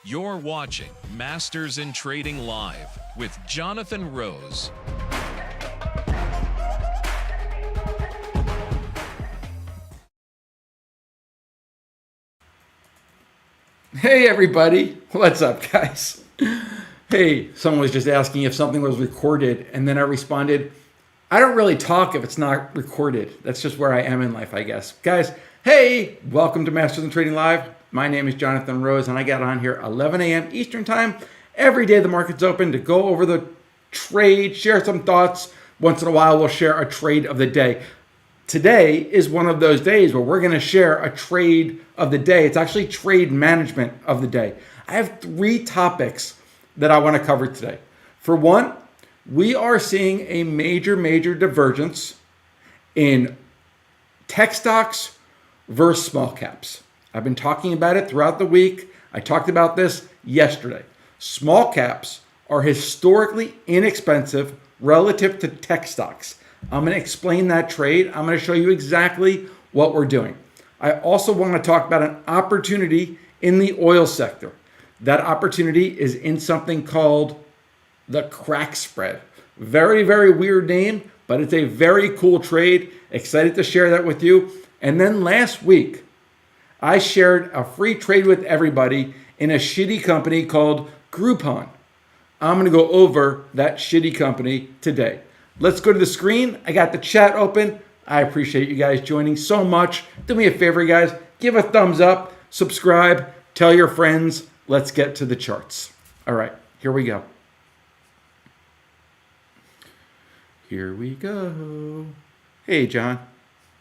You're watching Masters in Trading Live with Jonathan Rose. Hey everybody, what's up guys? Hey, someone was just asking if something was recorded and then I responded, I don't really talk if it's not recorded. That's just where I am in life, I guess. Guys, hey, welcome to Masters in Trading Live. My name is Jonathan Rose and I got on here 11 a.m. Eastern time every day the market's open to go over the trade, share some thoughts. Once in a while we'll share a trade of the day. Today is one of those days where we're going to share a trade of the day. It's actually trade management of the day. I have 3 topics that I want to cover today. For one, we are seeing a major divergence in tech stocks versus small caps. I've been talking about it throughout the week. I talked about this yesterday. Small caps are historically inexpensive relative to tech stocks. I'm going to explain that trade. I'm going to show you exactly what we're doing. I also want to talk about an opportunity in the oil sector. That opportunity is in something called the crack spread. Very weird name, but it's a very cool trade. Excited to share that with you. And then last week, I shared a free trade with everybody in a shitty company called Groupon. I'm going to go over that shitty company today. Let's go to the screen. I got the chat open. I appreciate you guys joining so much. Do me a favor, guys. Give a thumbs up, subscribe, tell your friends. Let's get to the charts. All right, here we go. Here we go. Hey, John.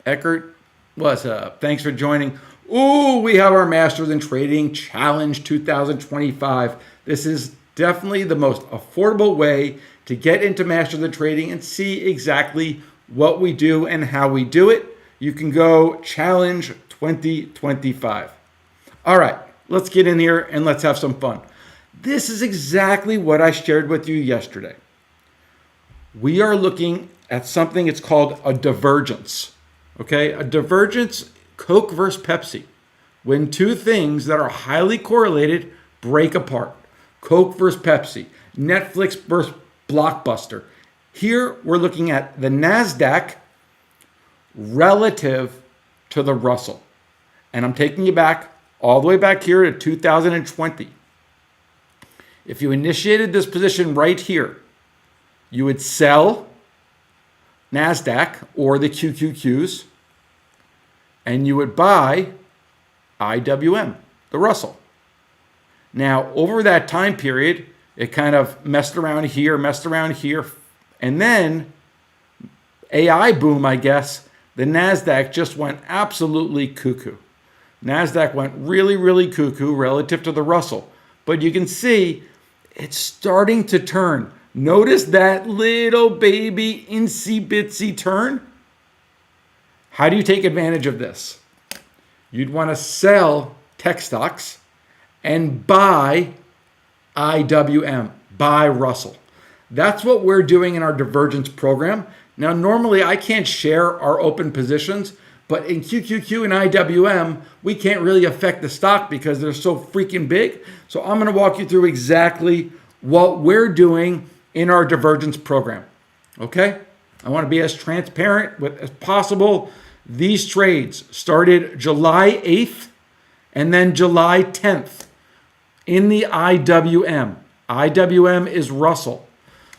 Eckert, what's up? Thanks for joining. Ooh, we have our Masters in Trading Challenge 2025. This is definitely the most affordable way to get into Masters in Trading and see exactly what we do and how we do it. You can go Challenge 2025. All right, let's get in here and let's have some fun. This is exactly what I shared with you yesterday. We are looking at something, it's called a divergence. Okay, a divergence, Coke versus Pepsi. When two things that are highly correlated break apart. Coke versus Pepsi, Netflix versus Blockbuster. Here we're looking at the NASDAQ relative to the Russell. And I'm taking you back all the way back here to 2020. If you initiated this position right here, you would sell NASDAQ or the QQQs and you would buy IWM, the Russell. Now, over that time period, it kind of messed around here, and then AI boom, I guess, the NASDAQ just went absolutely cuckoo. NASDAQ went really cuckoo relative to the Russell. But you can see it's starting to turn. Notice that little baby insy bitsy turn. How do you take advantage of this? You'd want to sell tech stocks and buy IWM, buy Russell. That's what we're doing in our divergence program. Now, normally I can't share our open positions, but in QQQ and IWM, we can't really affect the stock because they're so freaking big. So I'm going to walk you through exactly what we're doing in our divergence program. Okay? I want to be as transparent as possible. These trades started July 8th and then July 10th. In the IWM. IWM is Russell.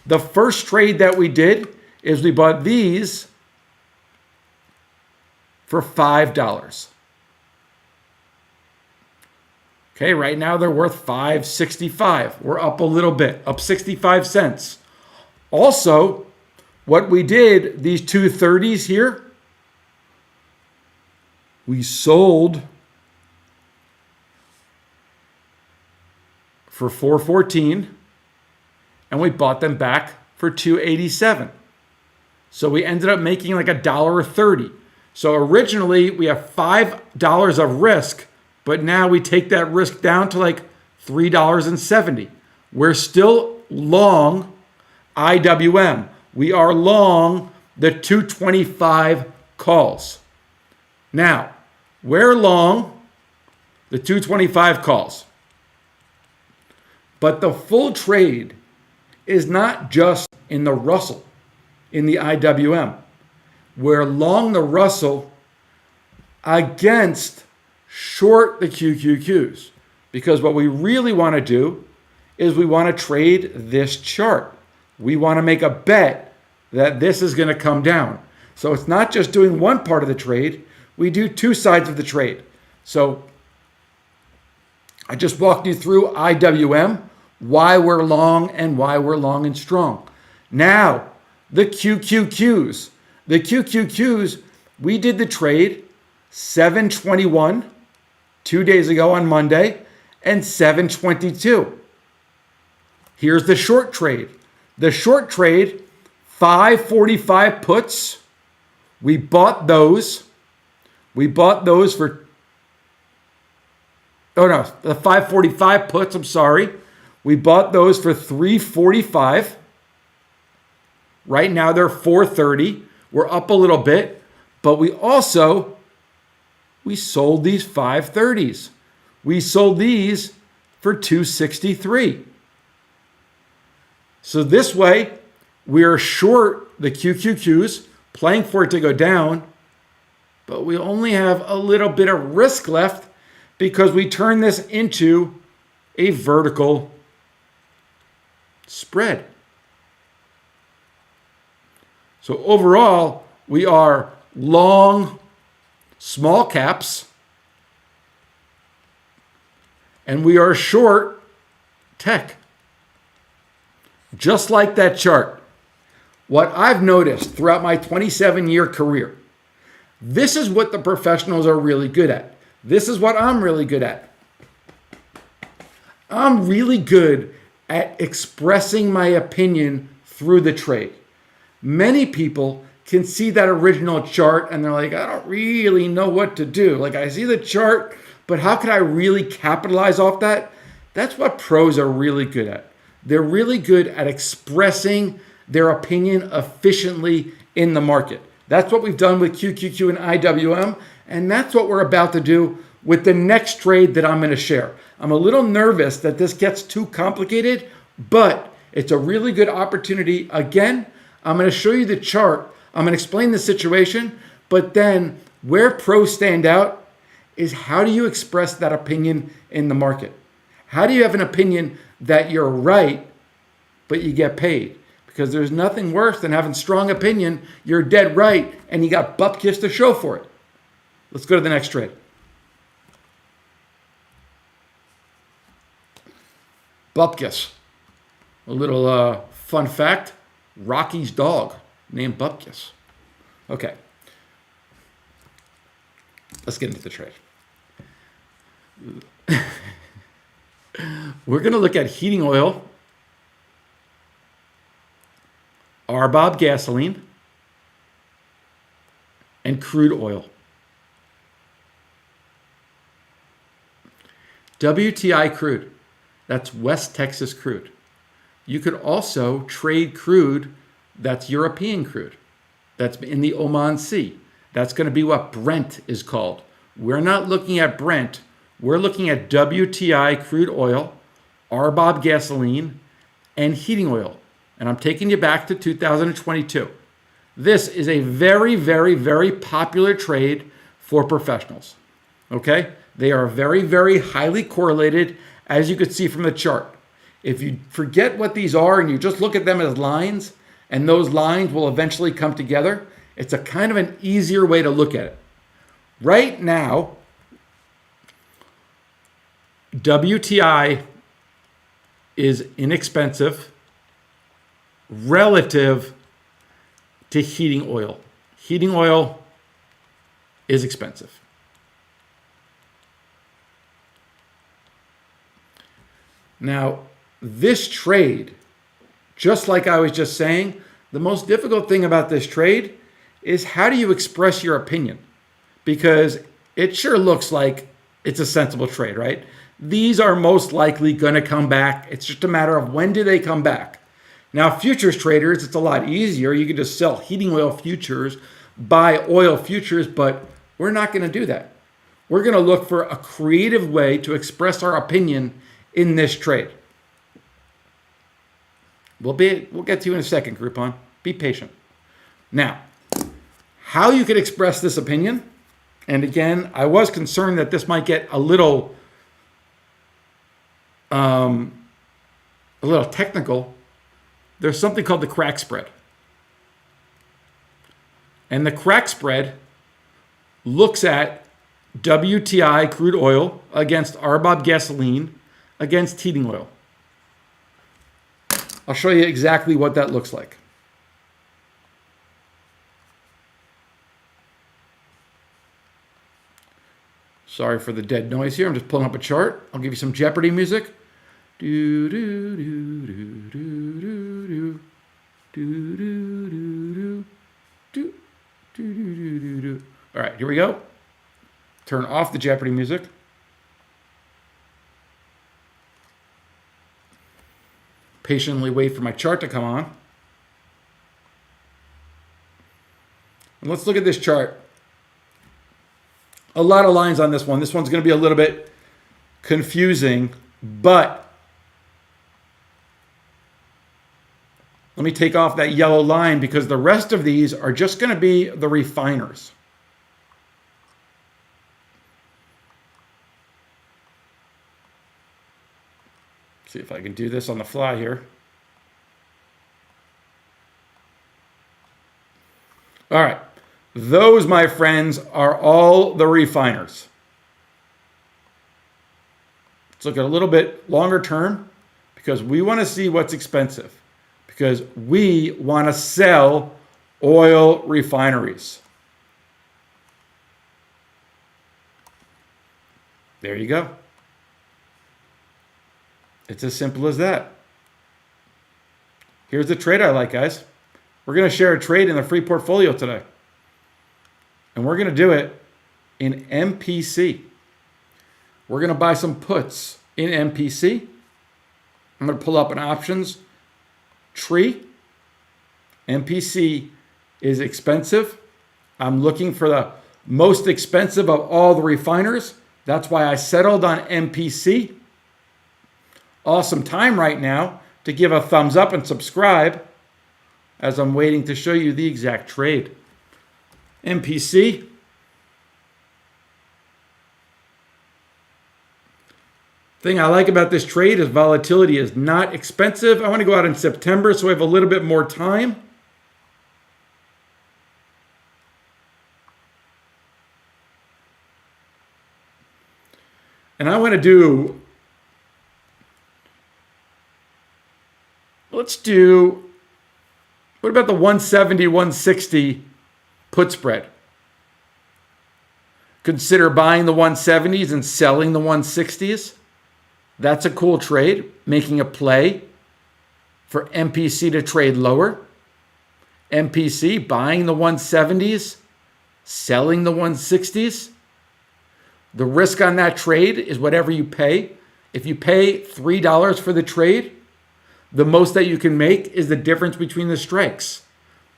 The first trade that we did is we bought these for $5. Okay, right now they're worth $5.65. We're up a little bit, up 65 cents. Also, what we did, these 230s here, we sold for $4.14 and we bought them back for $2.87. So we ended up making like $1.30. So originally we have $5 of risk, but now we take that risk down to like $3.70. We're still long IWM. We are long the 225 calls. Now, we're long the 225 calls. But the full trade is not just in the Russell, in the IWM. We're long the Russell against short the QQQs. Because what we really want to do is we want to trade this chart. We want to make a bet that this is going to come down. So it's not just doing one part of the trade. We do two sides of the trade. So I just walked you through IWM, why we're long and why we're long and strong. Now, the QQQs. The QQQs, we did the trade 721 2 days ago on Monday and 722. Here's the short trade. The short trade, 545 puts. We bought those. We bought those for, oh no, the 545 puts, I'm sorry. We bought those for 345. Right now they're 430. We're up a little bit, but we sold these 530s. We sold these for 263. So this way, we're short the QQQs, playing for it to go down, but we only have a little bit of risk left because we turn this into a vertical spread. So overall, we are long small caps and we are short tech. Just like that chart. What I've noticed throughout my 27-year career, this is what the professionals are really good at. This is what I'm really good at. I'm really good at expressing my opinion through the trade. Many people can see that original chart and they're like, I don't really know what to do. Like, I see the chart, but how can I really capitalize off that? That's what pros are really good at. They're really good at expressing their opinion efficiently in the market. That's what we've done with QQQ and IWM, and that's what we're about to do with the next trade that I'm going to share. I'm a little nervous that this gets too complicated, but it's a really good opportunity. Again, I'm going to show you the chart. I'm going to explain the situation, but then where pros stand out is how do you express that opinion in the market? How do you have an opinion that you're right, but you get paid? Because there's nothing worse than having strong opinion, you're dead right, and you got bupkis to show for it. Let's go to the next trade. Bupkis. A little fun fact, Rocky's dog named Bupkis. Okay. Let's get into the trade. We're going to look at heating oil, RBOB gasoline, and crude oil. WTI crude, that's West Texas crude. You could also trade crude that's European crude, that's in the Oman Sea. That's going to be what Brent is called. We're not looking at Brent. We're looking at WTI crude oil, RBOB gasoline, and heating oil. And I'm taking you back to 2022. This is a very, very, very popular trade for professionals. Okay? They are very, very highly correlated, as you could see from the chart. If you forget what these are and you just look at them as lines, and those lines will eventually come together, it's a kind of an easier way to look at it. Right now, WTI is inexpensive relative to heating oil. Heating oil is expensive. Now, this trade, just like I was just saying, the most difficult thing about this trade is how do you express your opinion? Because it sure looks like it's a sensible trade, right? These are most likely going to come back. It's just a matter of when do they come back. Now, futures traders, it's a lot easier. You can just sell heating oil futures, buy oil futures, but we're not going to do that. We're going to look for a creative way to express our opinion in this trade. We'll get to you in a second, Groupon. Be patient. Now, how you could express this opinion, and again, I was concerned that this might get a little technical. There's something called the crack spread. And the crack spread looks at WTI crude oil against RBOB gasoline against heating oil. I'll show you exactly what that looks like. Sorry for the dead noise here. I'm just pulling up a chart. I'll give you some Jeopardy music. Do do do do do do do do do do do do do. All right, here we go. Turn off the Jeopardy music. Patiently wait for my chart to come on. And let's look at this chart. A lot of lines on this one. This one's going to be a little bit confusing, but let me take off that yellow line because the rest of these are just going to be the refiners. See if I can do this on the fly here. All right. Those, my friends, are all the refiners. Let's look at a little bit longer term because we want to see what's expensive because we want to sell oil refineries. There you go. It's as simple as that. Here's the trade I like, guys. We're going to share a trade in the free portfolio today. And we're going to do it in MPC. We're going to buy some puts in MPC. I'm going to pull up an options tree. MPC is expensive. I'm looking for the most expensive of all the refiners. That's why I settled on MPC. Awesome time right now to give a thumbs up and subscribe as I'm waiting to show you the exact trade. MPC. Thing I like about this trade is volatility is not expensive. I want to go out in September so we have a little bit more time. And I want to do, what about the 170, 160 put spread? Consider buying the 170s and selling the 160s. That's a cool trade, making a play for MPC to trade lower. MPC buying the 170s, selling the 160s. The risk on that trade is whatever you pay. If you pay $3 for the trade, the most that you can make is the difference between the strikes.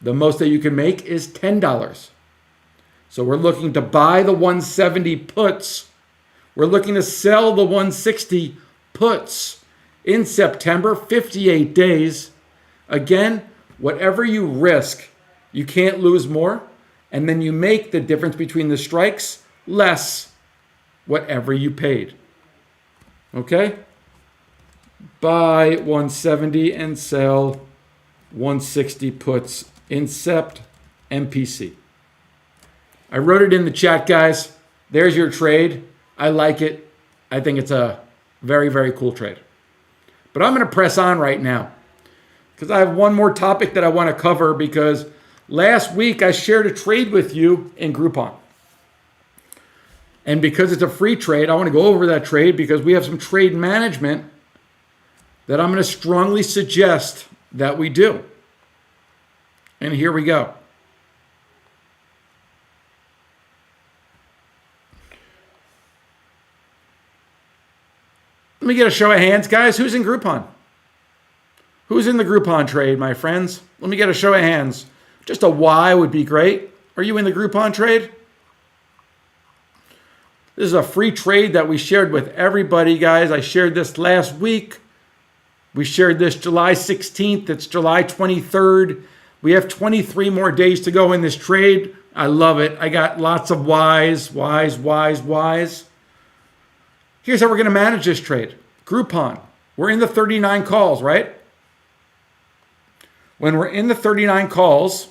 The most that you can make is $10. So we're looking to buy the 170 puts. We're looking to sell the 160 puts in September, 58 days. Again, whatever you risk, you can't lose more. And then you make the difference between the strikes less whatever you paid. Okay? Buy 170 and sell 160 puts in Sept MPC. I wrote it in the chat, guys. There's your trade. I like it. I think it's a very, very cool trade. But I'm going to press on right now because I have one more topic that I want to cover because last week I shared a trade with you in Groupon. And because it's a free trade, I want to go over that trade because we have some trade management that I'm going to strongly suggest that we do. And here we go. Let me get a show of hands, guys. Who's in Groupon? Who's in the Groupon trade, my friends? Let me get a show of hands. Just a Y would be great. Are you in the Groupon trade? This is a free trade that we shared with everybody, guys. I shared this last week. We shared this July 16th. It's July 23rd. We have 23 more days to go in this trade. I love it. I got lots of whys. Here's how we're going to manage this trade. Groupon. We're in the 39 calls, right? When we're in the 39 calls,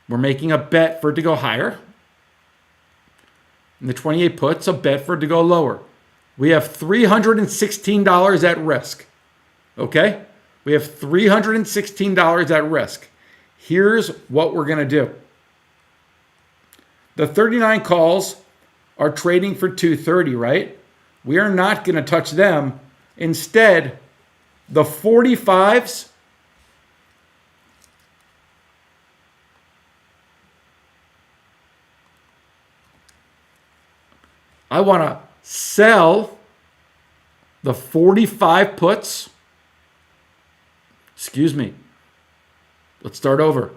we're making a bet for it to go higher. And the 28 puts, a bet for it to go lower. We have $316 at risk. Okay? We have $316 at risk. Here's what we're going to do. The 39 calls are trading for 230, right? We are not going to touch them. Instead, the 45s I want to sell the 45 puts. Excuse me. Let's start over.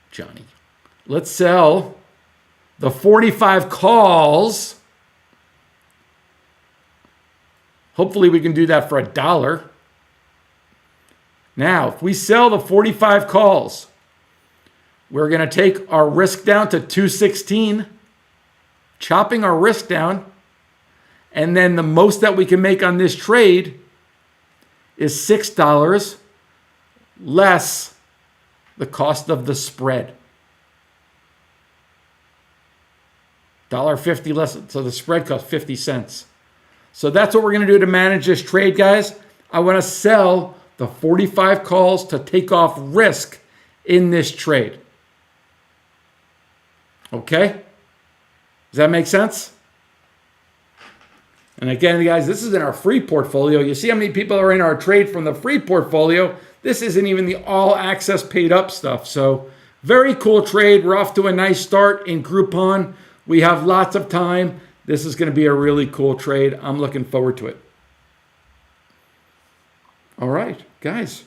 Johnny. Let's sell the 45 calls. Hopefully we can do that for $1. Now, if we sell the 45 calls, we're going to take our risk down to 216, chopping our risk down. And then the most that we can make on this trade is $6 less the cost of the spread. $1.50 less. So the spread costs 50 cents. So that's what we're going to do to manage this trade, guys. I want to sell the 45 calls to take off risk in this trade. Okay? Does that make sense? And again, guys, this is in our free portfolio. You see how many people are in our trade from the free portfolio. This isn't even the all access paid up stuff. So very cool trade. We're off to a nice start in Groupon. We have lots of time. This is going to be a really cool trade. I'm looking forward to it. All right, guys.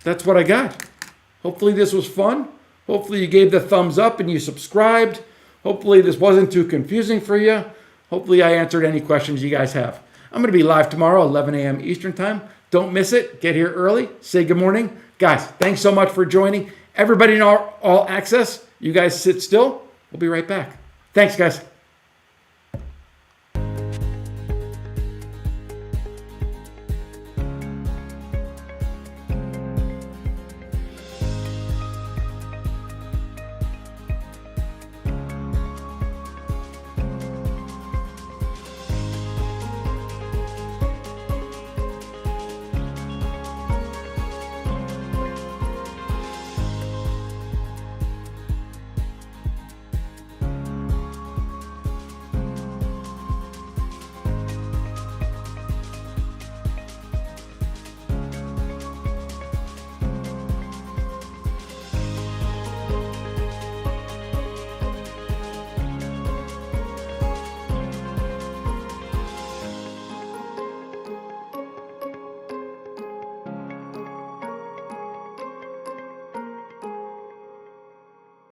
That's what I got. Hopefully this was fun. Hopefully you gave the thumbs up and you subscribed. Hopefully this wasn't too confusing for you. Hopefully I answered any questions you guys have. I'm going to be live tomorrow, 11 a.m. Eastern time. Don't miss it. Get here early. Say good morning. Guys, thanks so much for joining. Everybody in all access, you guys sit still. We'll be right back. Thanks, guys.